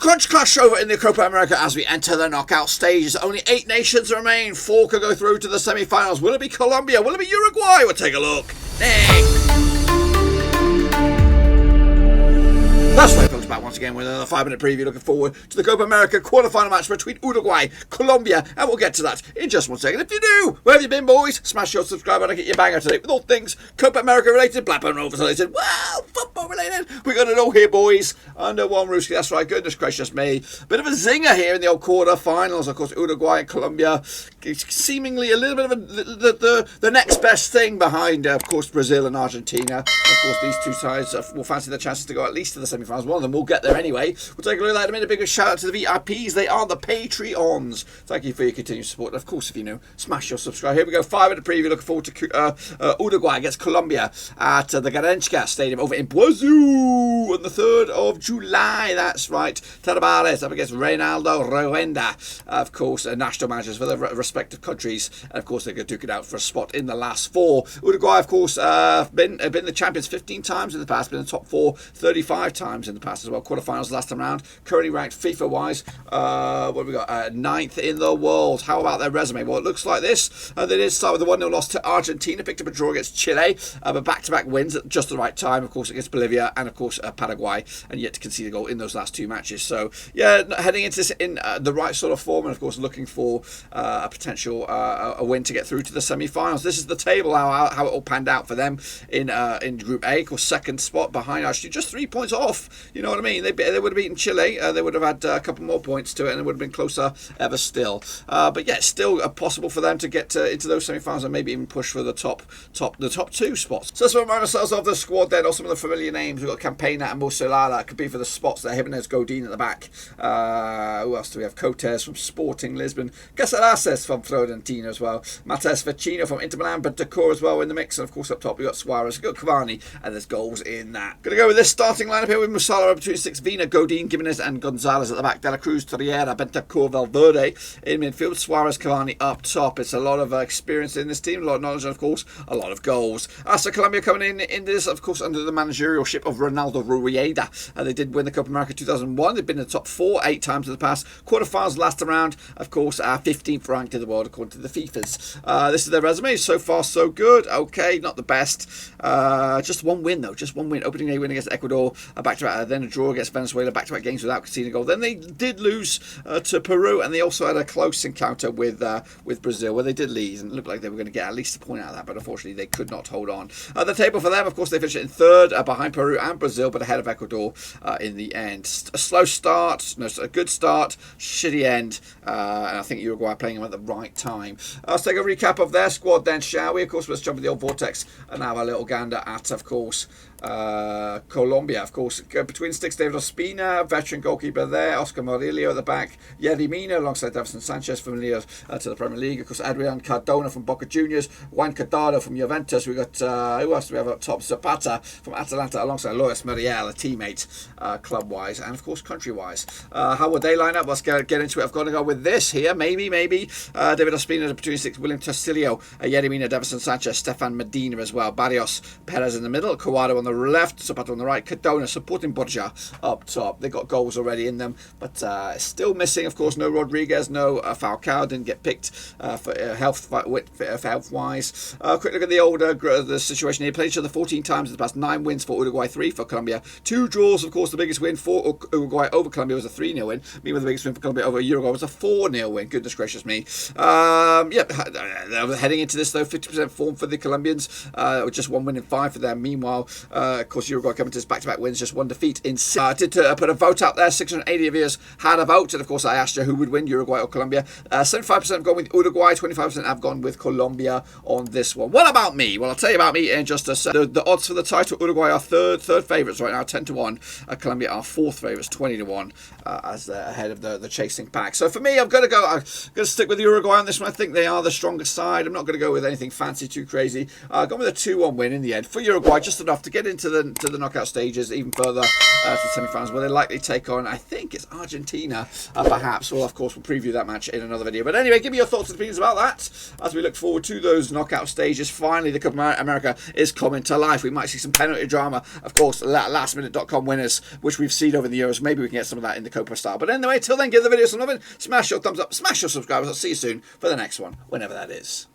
crunch clash over in the Copa America as we enter the knockout stages. Only 8 nations remain. 4 can go through to the semi-finals. Will it be Colombia? Will it be Uruguay? We'll take a look next. That's right, folks, back once again with another 5-minute preview. Looking forward to the Copa America quarter-final match between Uruguay, Colombia, and we'll get to that in just 1 second. If you do, where have you been, boys? Smash your subscribe button and get your banger today with all things Copa America related, Blackburn Rovers related, well, football related. We got it all here, boys, under one roof. That's right, goodness gracious me. Bit of a zinger here in the old quarter-finals. Of course, Uruguay and Colombia, seemingly a little bit of the next best thing behind, of course, Brazil and Argentina. Of course, these two sides will fancy their chances to go at least to the semi-finals. One of them will get there anyway. We'll take a look at that in a minute. Big shout out to the VIPs. They are the Patreons. Thank you for your continued support. And of course, if you're new, smash your subscribe. Here we go. 5-minute preview. Looking forward to Uruguay against Colombia at the Garrincha Stadium over in Boazú on the 3rd of July. That's right. Tarabares up against Reinaldo Rueda. Of course, national managers for their respective countries. And of course, they're going to duke it out for a spot in the last 4. Uruguay, of course, been the champions 15 times in the past. Been in the top 4 35 times in the past as well. Quarterfinals last time round. Currently ranked FIFA-wise, what have we got? 9th in the world. How about their resume? Well, it looks like this. They did start with a 1-0 loss to Argentina. Picked up a draw against Chile. But back-to-back wins at just the right time. Of course, against Bolivia and, of course, Paraguay. And yet to concede a goal in those last 2 matches. So, yeah, heading into this in the right sort of form. And, of course, looking for a potential a win to get through to the semi-finals. This is the table, how it all panned out for them in Group A. Of course, second spot behind Argentina. Just 3 points off. You know what I mean? They would have beaten Chile. They would have had a couple more points to it, and it would have been closer ever still. But yeah, still possible for them to get into those semi-finals and maybe even push for the top 2 spots. So let's remind ourselves of the squad then. Also, some of the familiar names. We've got Campena and Musolala. Could be for the spots there. Jimenez Godin at the back. Who else do we have? Cotes from Sporting Lisbon. Casaraces from Fiorentina as well. Matheus Vecino from Inter Milan. But Decor as well in the mix. And of course, up top, we've got Suarez. We've got Cavani. And there's goals in that. Going to go with this starting lineup here with Musala between 6, Vina, Godin, Gimenez and Gonzalez at the back, De La Cruz, Torreira, Bentancur, Valverde in midfield, Suarez, Cavani up top. It's a lot of experience in this team, a lot of knowledge and of course a lot of goals. So Colombia coming in this, of course, under the managerialship of Ronaldo Rueda. They did win the Copa America 2001. They've been in the top 4 8 times in the past. Quarterfinals last round, of course, 15th ranked in the world according to the FIFAs. This is their resume. So far so good. Okay, not the best. Just 1 win though, just 1 win. Opening day win against Ecuador, back-to-back, then a draw against Venezuela, back-to-back games without conceding a goal. Then they did lose to Peru, and they also had a close encounter with Brazil, where they did lead, and it looked like they were going to get at least a point out of that, but unfortunately they could not hold on. The table for them, of course, they finished in 3rd, behind Peru and Brazil, but ahead of Ecuador in the end. A slow start, no, a good start, shitty end, and I think Uruguay are playing them at the right time. Let's take a recap of their squad then, shall we? Of course, let's jump in the old vortex and have a little gander at, of course, Colombia, of course, between sticks, David Ospina, veteran goalkeeper there, Oscar Murillo at the back, Yerry Mina alongside Davinson Sanchez, familiar to the Premier League, of course, Adrian Cardona from Boca Juniors, Juan Cadaro from Juventus. We got who else do we have up top? Zapata from Atalanta alongside Luis Muriel, a teammate club wise and of course country wise. How will they line up? Let's get into it. I've got to go with this here, maybe David Ospina between six, William Tosillo, Yerry Mina, Davinson Sanchez, Stefan Medina as well, Barrios Perez in the middle, Cuadrado on the left, Zapata on the right, Cardona supporting Borja up top. They got goals already in them, but still missing, of course, no Rodriguez, no Falcao, didn't get picked for health wise. Quick look at the situation here. Played each other 14 times in the past, 9 wins for Uruguay, 3 for Colombia, 2 draws. Of course, the biggest win for Uruguay over Colombia was a 3-0 win. Meanwhile, the biggest win for Colombia over Uruguay was a 4-0 win. Goodness gracious me. They're heading into this though, 50% form for the Colombians, with just 1 win in 5 for them. Meanwhile, of course, Uruguay coming to his back-to-back wins, just 1 defeat in 6. I did put a vote out there. 680 of you had a vote, and of course, I asked you who would win, Uruguay or Colombia. 75% have gone with Uruguay, 25% have gone with Colombia on this one. What about me? Well, I'll tell you about me in just a second. The odds for the title: Uruguay are third favourites right now, 10-1. Colombia are 4th favourites, 20-1, as they're ahead of the chasing pack. So for me, I'm going to stick with Uruguay on this one. I think they are the strongest side. I'm not going to go with anything fancy, too crazy. Gone with a 2-1 win in the end for Uruguay, just enough to get get into the knockout stages even further to the semi-finals, where they likely take on, I think it's Argentina, perhaps. Well, of course, we'll preview that match in another video. But anyway, give me your thoughts and opinions about that as we look forward to those knockout stages. Finally, the Copa America is coming to life. We might see some penalty drama, of course, lastminute.com winners, which we've seen over the years. Maybe we can get some of that in the Copa style. But anyway, till then, give the video some love, smash your thumbs up, smash your subscribers. I'll see you soon for the next one, whenever that is.